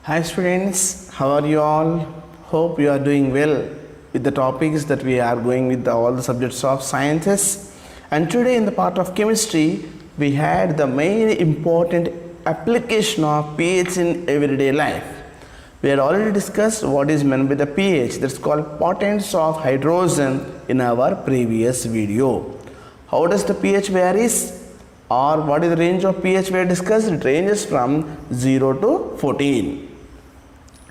Hi students, how are you all? Hope you are doing well with the topics that we are going with all the subjects of sciences. And today in the part of chemistry, we had the main important application of pH in everyday life. We had already discussed what is meant by the pH, that's called potence of hydrogen in our previous video. How does the pH varies? Or what is the range of pH we have discussed? It ranges from 0 to 14.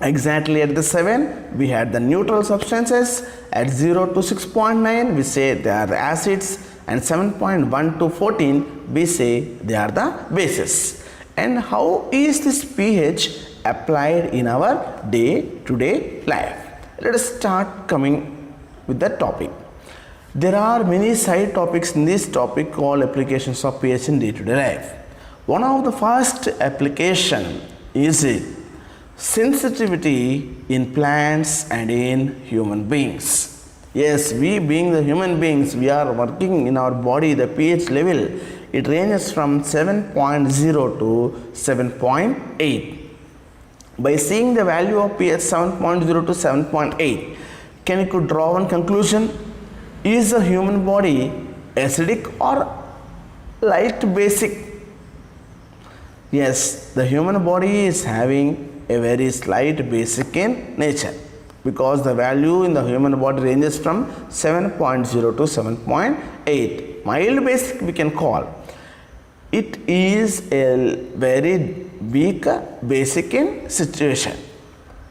Exactly at the 7 we had the neutral substances. At 0 to 6.9 we say they are the acids, and 7.1 to 14 we say they are the bases. And how is this pH applied in our day to day life? Let us start coming with the topic. There are many side topics in this topic called applications of pH in day to day life. One of the first application is sensitivity in plants and in human beings. Yes, we being the human beings, we are working in our body, the pH level, it ranges from 7.0 to 7.8. By seeing the value of pH 7.0 to 7.8, can you could draw one conclusion? Is the human body acidic or light basic? Yes, the human body is having a very slight basic in nature, because the value in the human body ranges from 7.0 to 7.8. Mild basic we can call. It is a very weak basic in situation,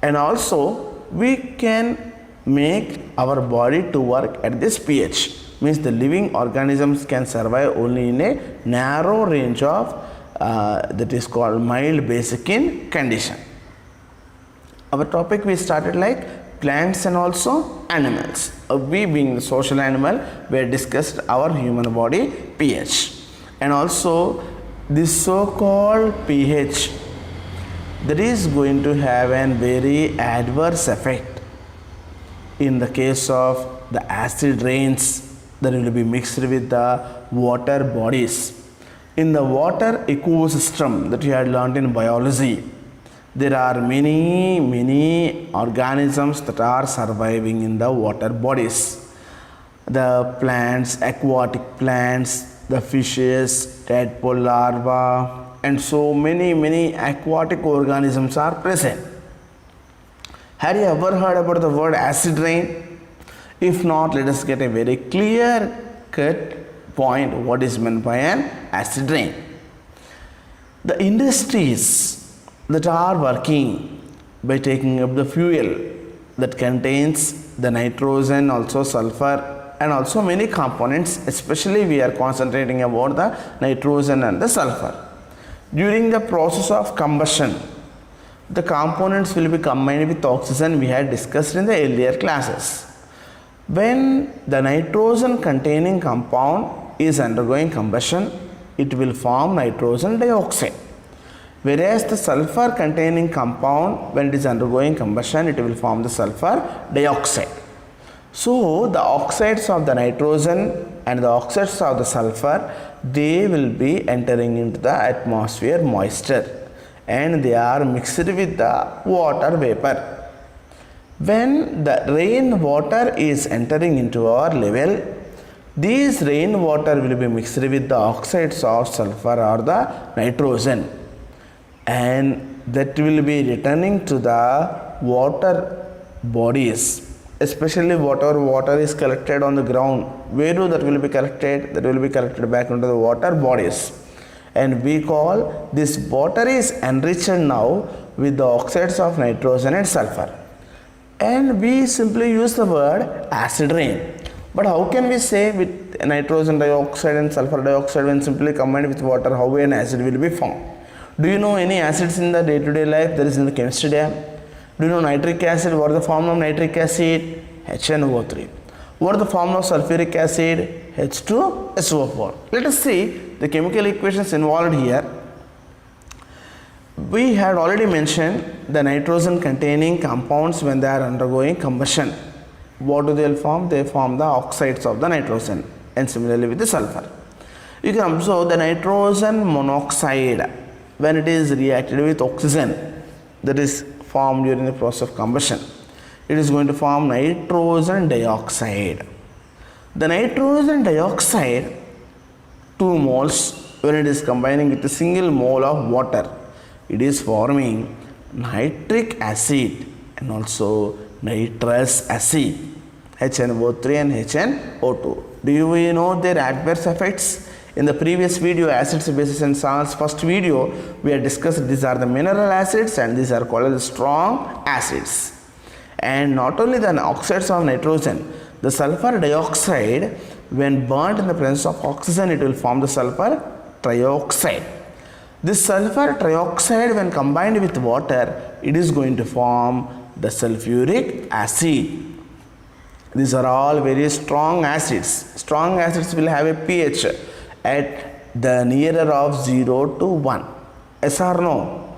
and also we can make our body to work at this pH, means the living organisms can survive only in a narrow range of that is called mild basic in condition. Our topic we started like plants and also animals. We being the social animal, we had discussed our human body pH, and also this so called pH that is going to have a very adverse effect in the case of the acid rains that will be mixed with the water bodies. In the water ecosystem that you had learned in biology, there are many organisms that are surviving in the water bodies. The plants, aquatic plants, the fishes, tadpole larvae, and so many aquatic organisms are present. Have you ever heard about the word acid rain? If not, let us get a very clear cut point what is meant by an acid rain. The industries that are working by taking up the fuel that contains the nitrogen, also sulfur, and also many components, especially we are concentrating about the nitrogen and the sulfur. During the process of combustion, the components will be combined with oxygen, we had discussed in the earlier classes. When the nitrogen containing compound is undergoing combustion, it will form nitrogen dioxide. Whereas the sulfur containing compound, when it is undergoing combustion, it will form the sulfur dioxide. So the oxides of the nitrogen and the oxides of the sulfur, they will be entering into the atmosphere moisture, and they are mixed with the water vapor. When the rain water is entering into our level, these rain water will be mixed with the oxides of sulfur or the nitrogen, and that will be returning to the water bodies, especially whatever water is collected on the ground. Where do that will be collected? That will be collected back into the water bodies, and we call this water is enriched now with the oxides of nitrogen and sulfur, and we simply use the word acid rain. But how can we say with nitrogen dioxide and sulfur dioxide, when simply combined with water, how an acid will be formed? Do you know any acids in the day to day life? There is in the chemistry lab. Do you know nitric acid? What is the form of nitric acid? HNO3. What is the form of sulfuric acid? H2SO4. Let us see the chemical equations involved here. We had already mentioned the nitrogen containing compounds when they are undergoing combustion. What do they form? They form the oxides of the nitrogen, and similarly with the sulfur. You can observe the nitrogen monoxide, when it is reacted with oxygen, that is formed during the process of combustion. It is going to form nitrogen dioxide. The nitrogen dioxide, 2 moles, when it is combining with a single mole of water, it is forming nitric acid and also nitrous acid, HNO3 and HNO2. Do you know their adverse effects? In the previous video, acids, bases and salts, first video, we had discussed these are the mineral acids and these are called as strong acids. And not only the oxides of nitrogen, the sulfur dioxide, when burnt in the presence of oxygen, it will form the sulfur trioxide. This sulfur trioxide, when combined with water, it is going to form the sulfuric acid. These are all very strong acids. Strong acids will have a pH at the nearer of 0 to 1. Yes or no?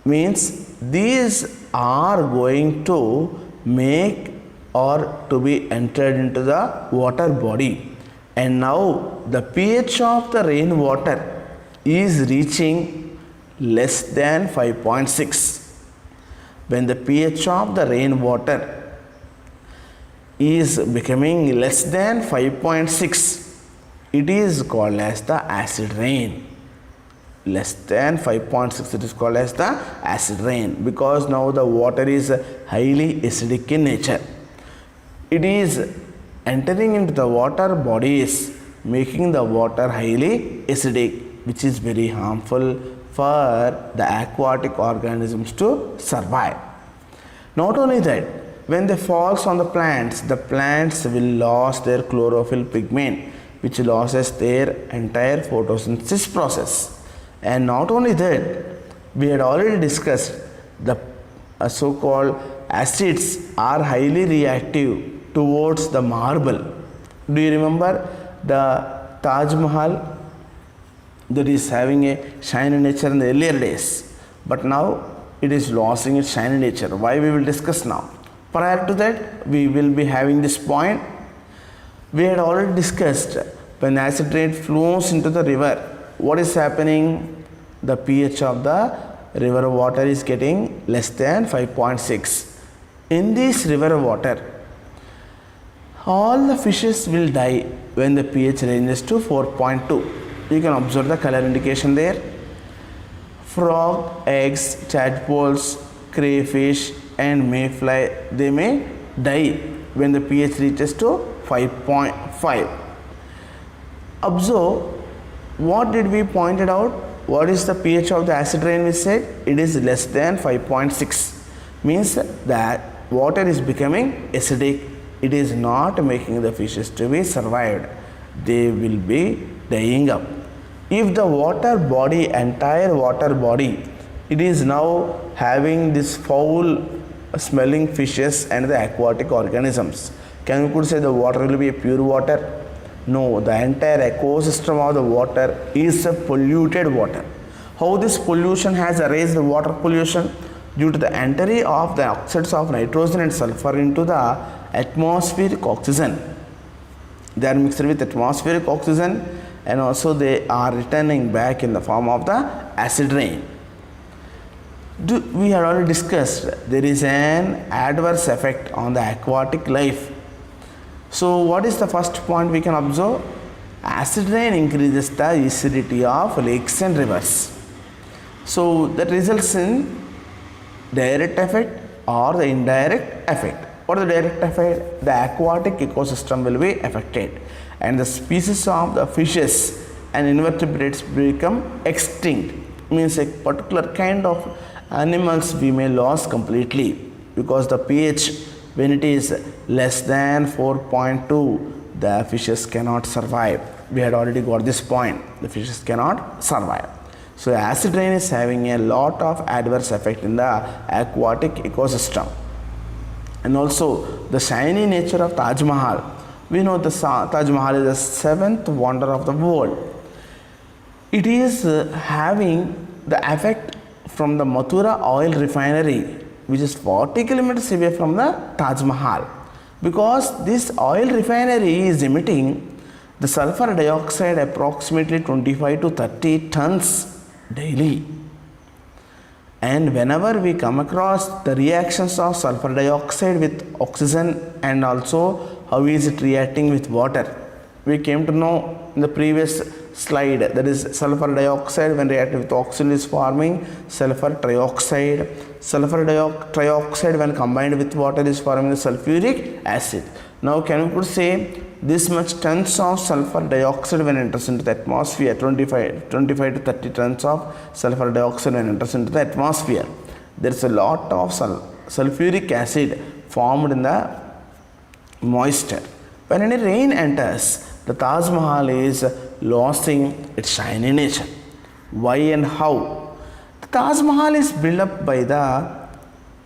Means these are going to make or to be entered into the water body. And now the pH of the rainwater is reaching less than 5.6. When the pH of the rainwater is becoming less than 5.6, it is called as the acid rain. Less than 5.6, it is called as the acid rain, because now the water is highly acidic in nature. It is entering into the water bodies, making the water highly acidic, which is very harmful for the aquatic organisms to survive. Not only that, when they falls on the plants will lose their chlorophyll pigment, which loses their entire photosynthesis process. And not only that, we had already discussed the so-called acids are highly reactive towards the marble. Do you remember the Taj Mahal that is having a shiny nature in the earlier days, but now it is losing its shiny nature? Why, we will discuss now. Prior to that, we will be having this point. We had already discussed when acid rain flows into the river, what is happening? The pH of the river water is getting less than 5.6. In this river water, all the fishes will die when the pH ranges to 4.2. You can observe the color indication there. Frog, eggs, tadpoles, crayfish and mayfly, they may die when the pH reaches to 5.5. Observe, what did we pointed out? What is the pH of the acid rain? We said it is less than 5.6. Means that water is becoming acidic. It is not making the fishes to be survived. They will be dying up. If the water body, entire water body, it is now having this foul smelling fishes and the aquatic organisms, can we could say the water will be a pure water? No, the entire ecosystem of the water is a polluted water. How this pollution has raised the water pollution? Due to the entry of the oxides of nitrogen and sulfur into the atmospheric oxygen. They are mixed with atmospheric oxygen and also they are returning back in the form of the acid rain. We had already discussed there is an adverse effect on the aquatic life. So what is the first point we can observe? Acid rain increases the acidity of lakes and rivers. So that results in direct effect or the indirect effect. What is the direct effect? The aquatic ecosystem will be affected and the species of the fishes and invertebrates become extinct. Means a particular kind of animals we may lose completely, because the pH, when it is less than 4.2, the fishes cannot survive. We had already got this point. The fishes cannot survive. So acid rain is having a lot of adverse effect in the aquatic ecosystem. And also the shiny nature of Taj Mahal. We know the Taj Mahal is the seventh wonder of the world. It is having the effect from the Mathura oil refinery, which is 40 kilometers away from the Taj Mahal, because this oil refinery is emitting the sulfur dioxide approximately 25 to 30 tons daily. And whenever we come across the reactions of sulfur dioxide with oxygen and also how is it reacting with water, we came to know in the previous slide, that is sulfur dioxide when reacting with oxygen is forming sulfur trioxide. Sulfur trioxide when combined with water is forming the sulfuric acid. Now can we say this much tons of sulfur dioxide when enters into the atmosphere, 25 to 30 tons of sulfur dioxide when enters into the atmosphere. There is a lot of sulfuric acid formed in the moisture. When any rain enters, the Taj Mahal is losing its shiny nature. Why and how? The Taj Mahal is built up by the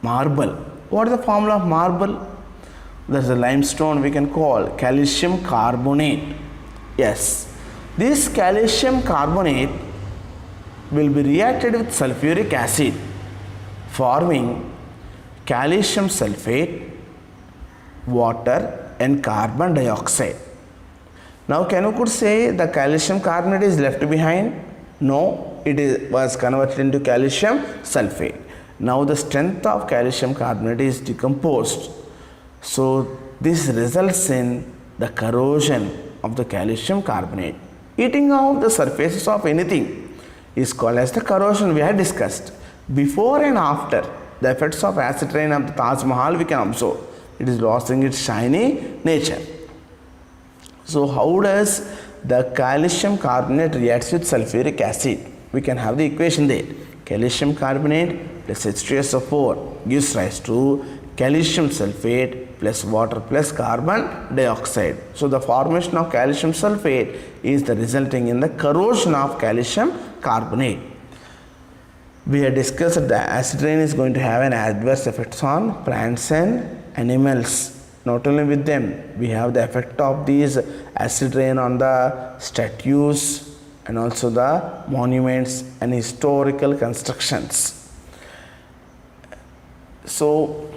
marble. What is the formula of marble? There is a limestone we can call calcium carbonate. Yes, this calcium carbonate will be reacted with sulfuric acid, forming calcium sulfate, water and carbon dioxide. Now can you could say the calcium carbonate is left behind? No, was converted into calcium sulfate. Now the strength of calcium carbonate is decomposed. So this results in the corrosion of the calcium carbonate. Eating out the surfaces of anything is called as the corrosion we had discussed. Before and after the effects of acid rain of the Taj Mahal we can observe. It is losing its shiny nature. So how does the calcium carbonate reacts with sulfuric acid? We can have the equation there. Calcium carbonate plus H2SO4 gives rise to calcium sulfate plus water plus carbon dioxide. So the formation of calcium sulfate is the resulting in the corrosion of calcium carbonate. We have discussed that the acid rain is going to have an adverse effects on plants and animals. Not only with them, we have the effect of these acid rain on the statues and also the monuments and historical constructions. So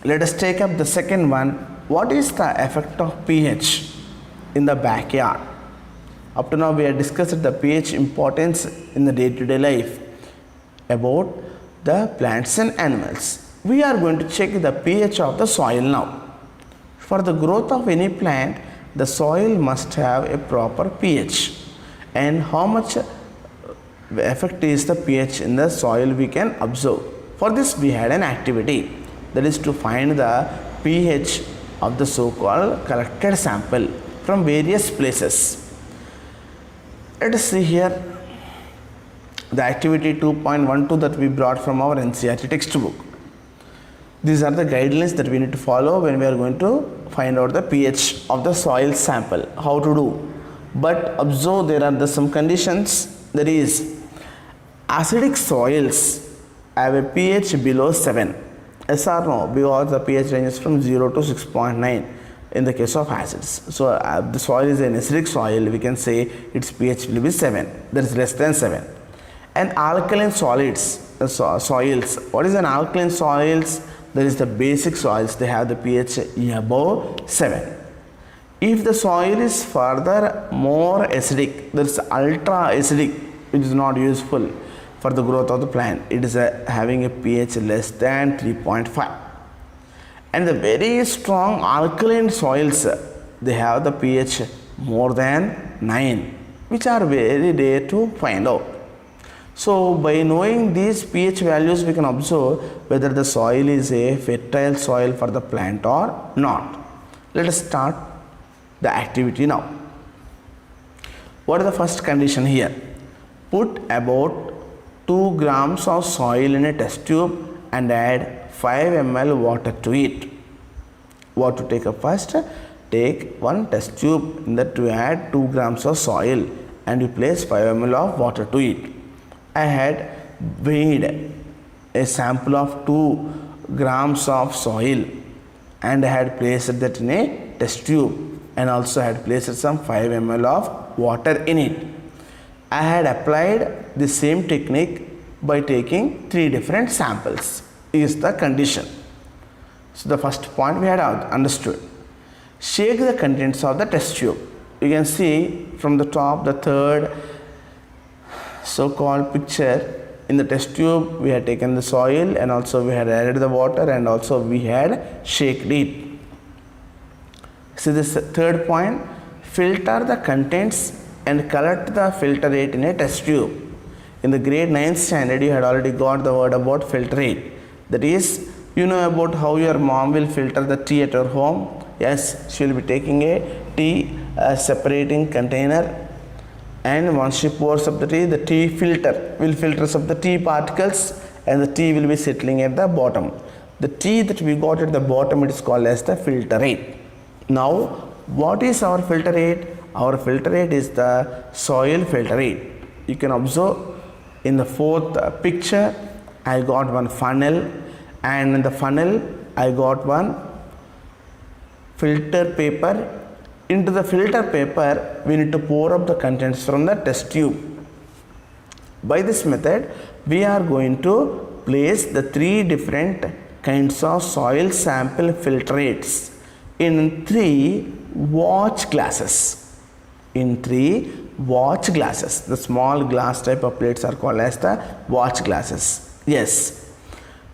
let us take up the second one. What is the effect of pH in the backyard? Up to now we have discussed the pH importance in the day-to-day life about the plants and animals. We are going to check the pH of the soil now. For the growth of any plant, the soil must have a proper pH. And how much effect is the pH in the soil we can observe. For this we had an activity, that is to find the pH of the so-called collected sample from various places. Let us see here the activity 2.12 that we brought from our NCERT textbook. These are the guidelines that we need to follow when we are going to find out the pH of the soil sample. How to do? But observe there are some conditions. There is acidic soils have a pH below 7. Yes or no? Because the pH ranges from 0 to 6.9 in the case of acids. So the soil is an acidic soil, we can say its pH will be 7. That is less than 7. And alkaline soils. What is an alkaline soils? That is the basic soils, they have the pH above 7. If the soil is further more acidic, that is ultra acidic, which is not useful for the growth of the plant, it is having a pH less than 3.5. And the very strong alkaline soils, they have the pH more than 9, which are very rare to find out. So by knowing these pH values, we can observe whether the soil is a fertile soil for the plant or not. Let us start the activity now. What is the first condition here? Put about 2 grams of soil in a test tube and add 5 ml water to it. What to take up first? Take one test tube in that to add 2 grams of soil and you place 5 ml of water to it. I had weighed a sample of 2 grams of soil and I had placed that in a test tube and also had placed some 5 ml of water in it. I had applied the same technique by taking 3 different samples is the condition. So the first point we had understood. Shake the contents of the test tube. You can see from the top the third so-called picture, in the test tube we had taken the soil and also we had added the water and also we had shaken it. See this third point, filter the contents and collect the filtrate in a test tube. In the grade 9th standard you had already got the word about filtrate. That is, you know about how your mom will filter the tea at her home. Yes, she will be taking a tea separating container, and once she pours up the tea filter will filters up the tea particles and the tea will be settling at the bottom. The tea that we got at the bottom, it is called as the filtrate. Now what is our filtrate? Our filtrate is the soil filtrate. You can observe in the fourth picture I got one funnel, and in the funnel I got one filter paper. Into the filter paper we need to pour up the contents from the test tube. By this method we are going to place the three different kinds of soil sample filtrates in three watch glasses. In three watch glasses. The small glass type of plates are called as the watch glasses. Yes.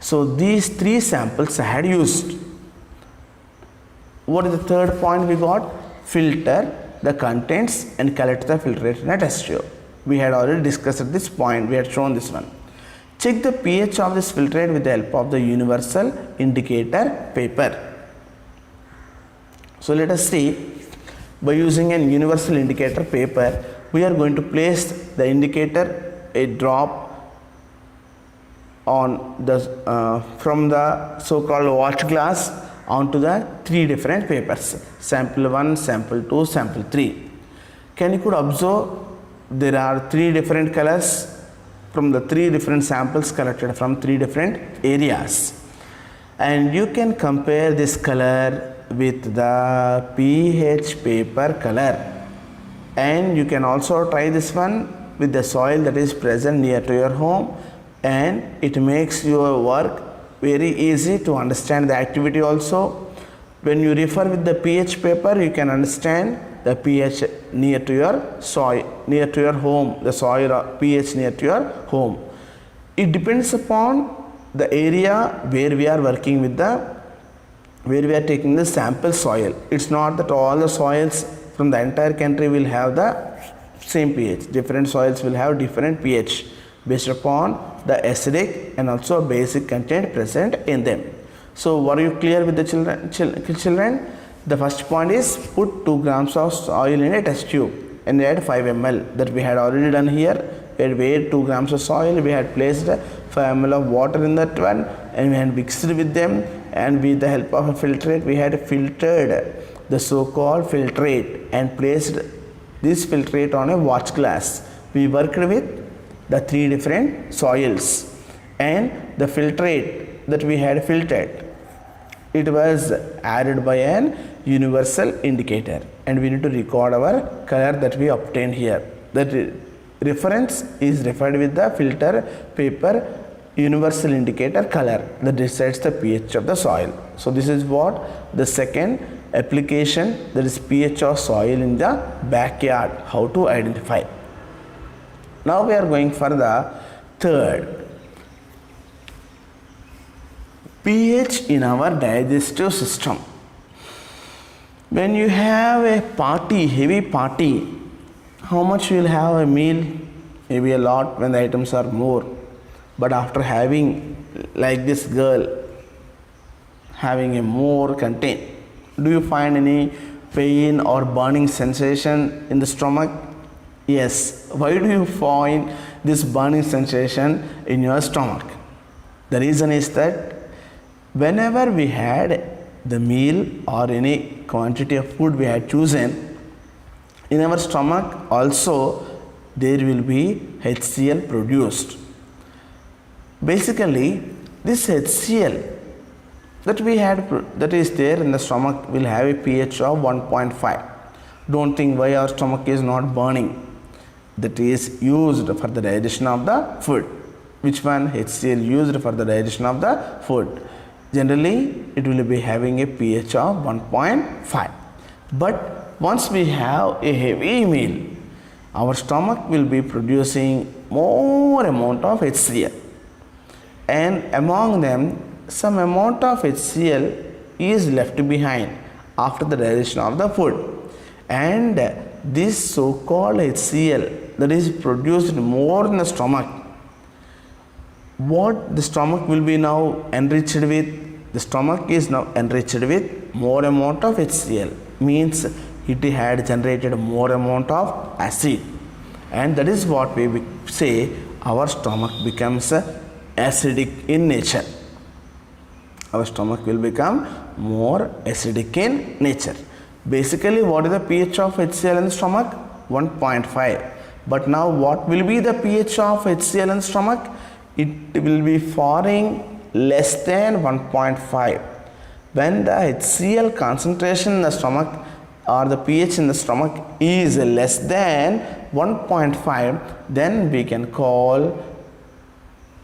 So these three samples I had used. What is the third point we got? Filter the contents and collect the filtrate in a test tube. We had already discussed at this point, we had shown this one. Check the pH of this filtrate with the help of the universal indicator paper. So let us see, by using an universal indicator paper, we are going to place the indicator a drop on the from the so-called watch glass onto the three different papers, sample 1, sample 2, sample 3. Can you could observe there are three different colors from the three different samples collected from three different areas, and you can compare this color with the pH paper color, and you can also try this one with the soil that is present near to your home, and it makes your work very easy to understand the activity also. When you refer with the pH paper, you can understand the pH near to your soil, near to your home, the soil or pH near to your home. It depends upon the area where we are working with where we are taking the sample soil. It's not that all the soils from the entire country will have the same pH. Different soils will have different pH based upon the acidic and also basic content present in them. So were you clear with the children? The first point is put 2 grams of soil in a test tube and add 5 ml. That we had already done here. We had weighed 2 grams of soil, we had placed 5 ml of water in that one, and we had mixed with them, and with the help of a filtrate we had filtered the so-called filtrate and placed this filtrate on a watch glass. We worked with the three different soils, and the filtrate that we had filtered, it was added by an universal indicator, and we need to record our color that we obtained here. That reference is referred with the filter paper universal indicator color that decides the pH of the soil. So this is what the second application, that is pH of soil in the backyard, how to identify. Now we are going for the third, pH in our digestive system. When you have a party, heavy party, how much you will have a meal? Maybe a lot when the items are more. But after having, like this girl, having a more content, do you find any pain or burning sensation in the stomach? Yes. Why do you find this burning sensation in your stomach? The reason is that whenever we had the meal or any quantity of food we had chosen, in our stomach also there will be HCl produced. Basically, this HCl that we had, that is there in the stomach, will have a pH of 1.5. Don't think why our stomach is not burning. That is used for the digestion of the food. Which one? HCl used for the digestion of the food. Generally, it will be having a pH of 1.5. But once we have a heavy meal, our stomach will be producing more amount of HCl, and among them some amount of HCl is left behind after the digestion of the food, and this so-called HCl that is produced more in the stomach, what the stomach will be now enriched with? The stomach is now enriched with more amount of HCl, means it had generated more amount of acid, and that is what we say our stomach becomes acidic in nature. Our stomach will become more acidic in nature. Basically, what is the pH of HCl in the stomach? 1.5. But now what will be the pH of HCl in the stomach? It will be falling less than 1.5. When the HCl concentration in the stomach or the pH in the stomach is less than 1.5, then we can call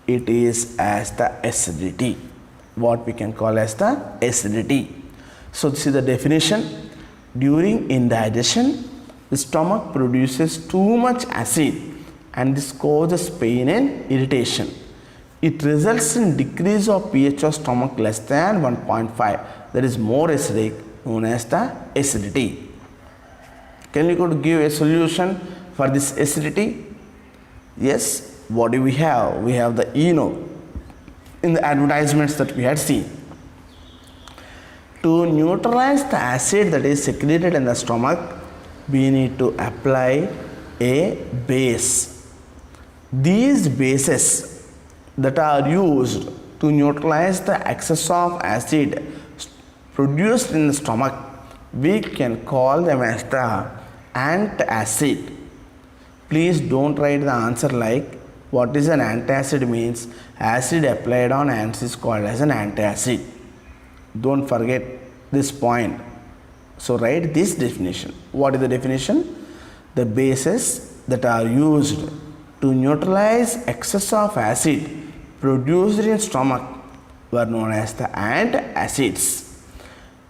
it is as the acidity. What we can call as the acidity. So this is the definition. During indigestion, the stomach produces too much acid and this causes pain and irritation. It results in decrease of pH of stomach less than 1.5, that is more acidic, known as the acidity. Can you give a solution for this acidity? Yes. What do we have? We have the ENO in the advertisements that we had seen. To neutralize the acid that is secreted in the stomach, we need to apply a base. These bases that are used to neutralize the excess of acid produced in the stomach, we can call them as the antacid. Please don't write the answer like what is an antacid means. Acid applied on ants is called as an antacid. Don't forget this point. So write this definition. What is the definition? The bases that are used to neutralize excess of acid produced in stomach were known as the antacids.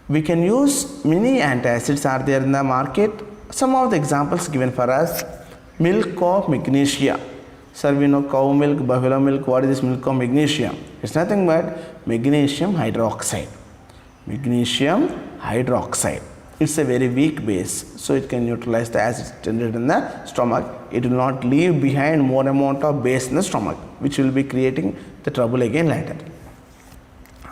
We can use many antacids are there in the market. Some of the examples given for us: milk of magnesia. Sir, we know cow milk, buffalo milk. What is this milk of magnesia? It's nothing but magnesium hydroxide. Magnesium hydroxide. It's a very weak base, so it can neutralize the acid generated in the stomach. It will not leave behind more amount of base in the stomach, which will be creating the trouble again later.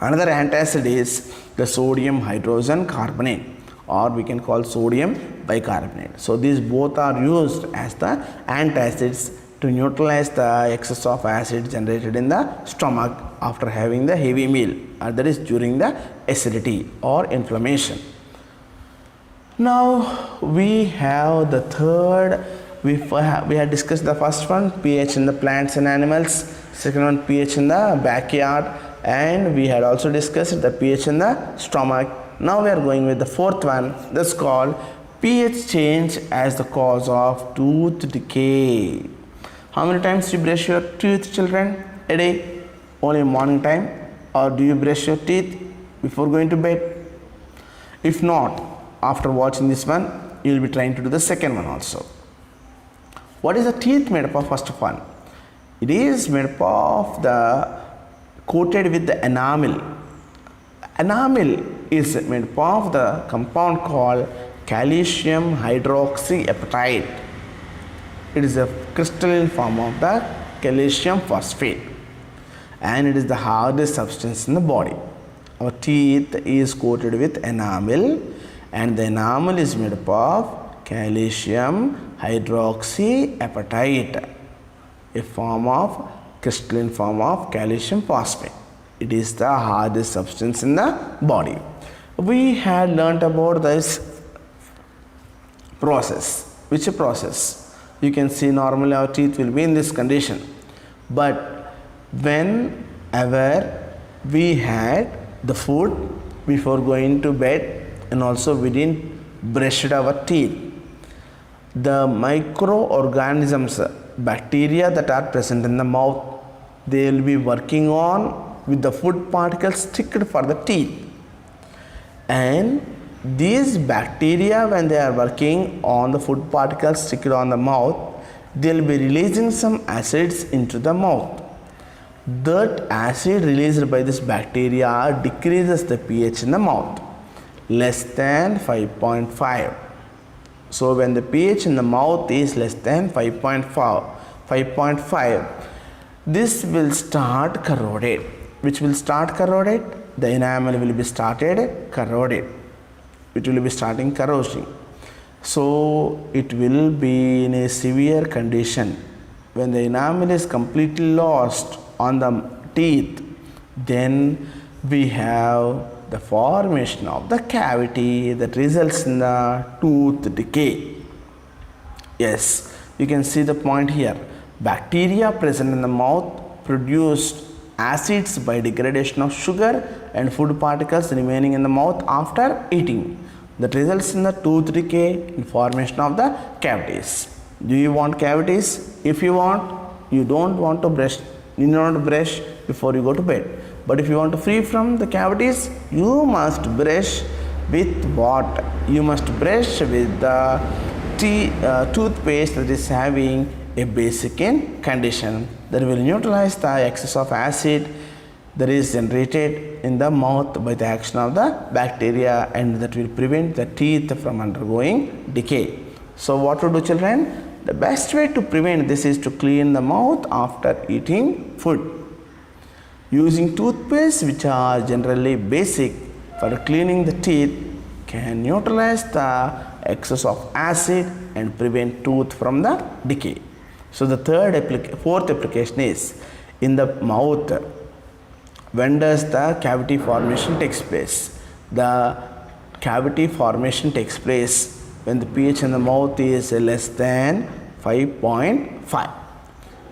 Another antacid is the sodium hydrogen carbonate, or we can call sodium bicarbonate. So these both are used as the antacids to neutralize the excess of acid generated in the stomach after having the heavy meal, that is during the acidity or inflammation. Now we have the third. We had discussed the first one, pH in the plants and animals. Second one, pH in the backyard, and we had also discussed the pH in the stomach. Now we are going with the fourth one, that's called pH change as the cause of tooth decay. How many times do you brush your teeth, children, a day? Only morning time? Or do you brush your teeth before going to bed? If not, after watching this one, you will be trying to do the second one also. What is the teeth made up of? First of all, it is made up of the coated with the enamel. Enamel is made up of the compound called calcium hydroxyapatite. It is a crystalline form of the calcium phosphate, and it is the hardest substance in the body. Our teeth is coated with enamel, and the enamel is made up of calcium hydroxyapatite, a form of crystalline form of calcium phosphate. It is the hardest substance in the body. We had learnt about this process. Which process? You can see normally our teeth will be in this condition, but whenever we had the food before going to bed and also we didn't brush our teeth, the microorganisms, bacteria that are present in the mouth, they will be working on with the food particles sticked for the teeth, and these bacteria, when they are working on the food particles sticked on the mouth, they'll be releasing some acids into the mouth. That acid released by this bacteria decreases the pH in the mouth less than 5.5. So when the pH in the mouth is less than 5.5, this will start corroded. Which will start corroded? The enamel will be started corroded. It will be starting corrosion. So it will be in a severe condition. When the enamel is completely lost on the teeth, then we have the formation of the cavity that results in the tooth decay. Yes, you can see the point here. Bacteria present in the mouth produced acids by degradation of sugar and food particles remaining in the mouth after eating. That results in the tooth decay and formation of the cavities. Do you want cavities? If you want, you don't want to brush, you need not brush before you go to bed. But if you want to free from the cavities, you must brush with what? You must brush with the toothpaste that is having a basic in condition that will neutralize the excess of acid that is generated in the mouth by the action of the bacteria, and that will prevent the teeth from undergoing decay. So what to do, children? The best way to prevent this is to clean the mouth after eating food. Using toothpaste, which are generally basic for cleaning the teeth, can neutralize the excess of acid and prevent tooth from the decay. So the fourth application is in the mouth. When does the cavity formation takes place? The cavity formation takes place when the pH in the mouth is less than 5.5.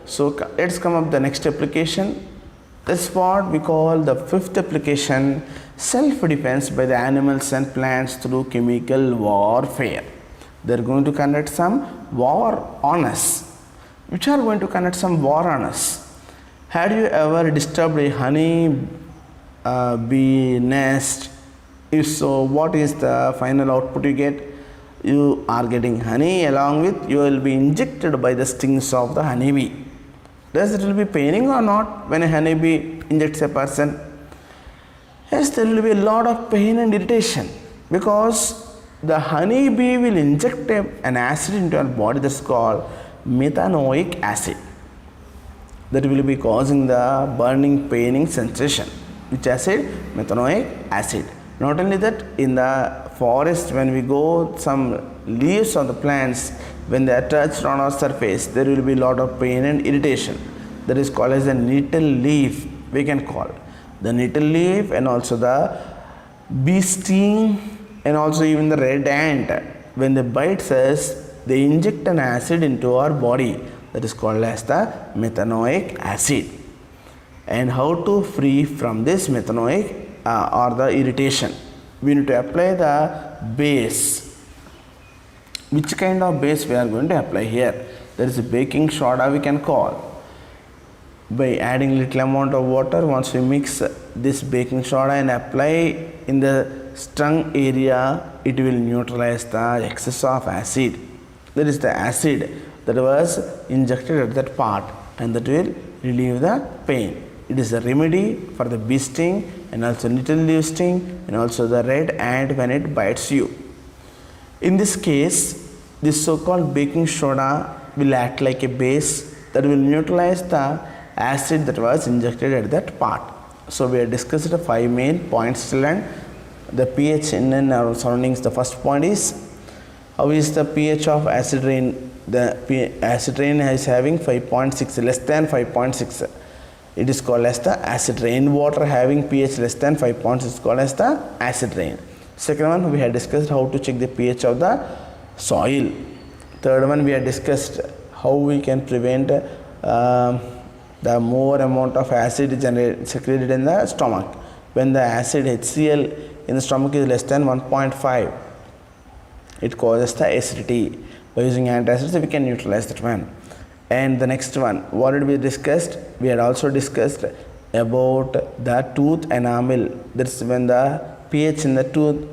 So let's come up the next application. That's what we call the fifth application, self-defense by the animals and plants through chemical warfare. They are going to conduct some war on us. Which are going to conduct some war on us? Had you ever disturbed a honey bee nest? If so, what is the final output you get? You are getting honey, along with you will be injected by the stings of the honeybee. Does it will be paining or not when a honeybee injects a person? Yes, there will be a lot of pain and irritation, because the honeybee will inject an acid into our body that's called methanoic acid. That will be causing the burning, paining sensation. Which acid? Methanoic acid. Not only that, in the forest, when we go, some leaves of the plants, when they are touched on our surface, there will be a lot of pain and irritation. That is called as a nettle leaf, we can call. The nettle leaf, and also the bee sting, and also even the red ant, when they bite us, they inject an acid into our body. That is called as the methanoic acid. And how to free from this methanoic or the irritation? We need to apply the base. Which kind of base we are going to apply here? There is a baking soda we can call. By adding little amount of water, once we mix this baking soda and apply in the stung area, it will neutralize the excess of acid. That is the acid that was injected at that part, and that will relieve the pain. It is a remedy for the bee sting, and also nettle leaf sting, and also the red ant when it bites you. In this case, this so-called baking soda will act like a base that will neutralize the acid that was injected at that part. So we have discussed the 5 main points till end. The pH in and our surroundings. The first point is, how is the pH of acid rain? The acid rain is having 5.6, less than 5.6. It is called as the acid rain. Water having pH less than 5.6 is called as the acid rain. Second one, we have discussed how to check the pH of the soil. Third one, we have discussed how we can prevent the more amount of acid secreted in the stomach. When the acid HCl in the stomach is less than 1.5, it causes the acidity. By using antacids, we can neutralize that one. And the next one, what did we discussed? We had also discussed about the tooth enamel. That's when the pH in the tooth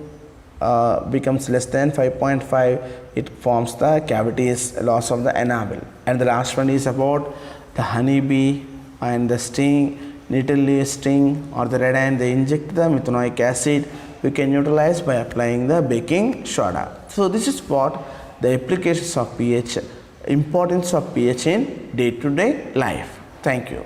becomes less than 5.5, it forms the cavities, loss of the enamel. And the last one is about the honeybee and the sting, nettle leaf sting or the red ant. They inject the methanoic acid. We can neutralize by applying the baking soda. So this is what the applications of pH, importance of pH in day-to-day life. Thank you.